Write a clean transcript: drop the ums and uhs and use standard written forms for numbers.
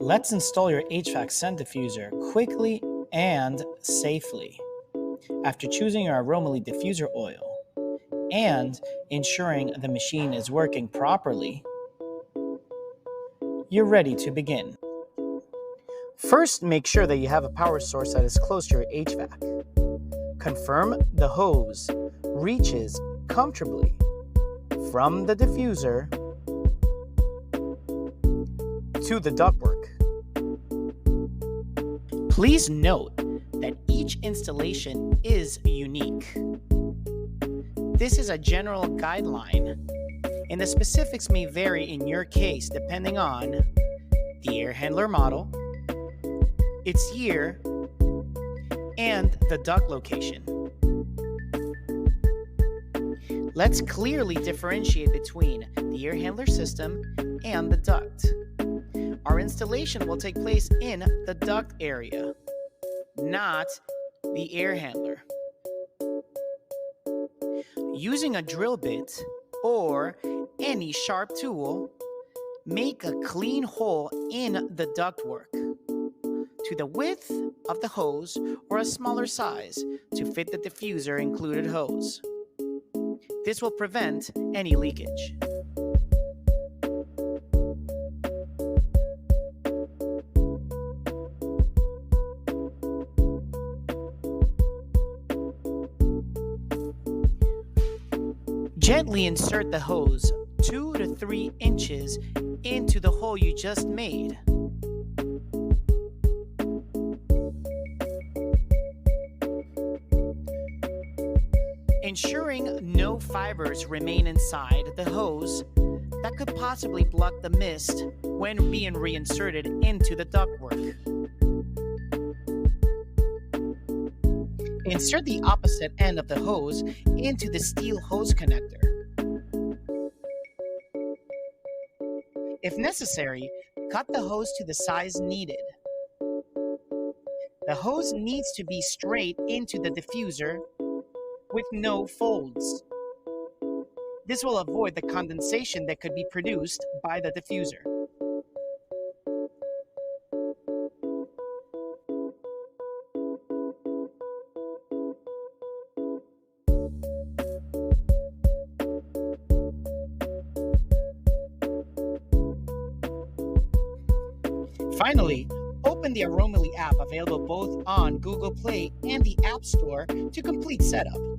Let's install your HVAC scent diffuser quickly and safely. After choosing your aromaly diffuser oil and ensuring the machine is working properly, you're ready to begin. First, make sure that you have a power source that is close to your HVAC. Confirm the hose reaches comfortably from the diffuser to the ductwork. Please note that each installation is unique. This is a general guideline, and the specifics may vary in your case depending on the air handler model, its year, and the duct location. Let's clearly differentiate between the air handler system and the duct. Our installation will take place in the duct area, not the air handler. Using a drill bit or any sharp tool, make a clean hole in the ductwork to the width of the hose or a smaller size to fit the diffuser included hose. This will prevent any leakage. Gently insert the hose 2 to 3 inches into the hole you just made. Ensuring no fibers remain inside the hose that could possibly block the mist when being reinserted into the ductwork. Insert the opposite end of the hose into the steel hose connector. If necessary, cut the hose to the size needed. The hose needs to be straight into the diffuser with no folds. This will avoid the condensation that could be produced by the diffuser. Finally, open the aromaly app available both on Google Play and the App Store to complete setup.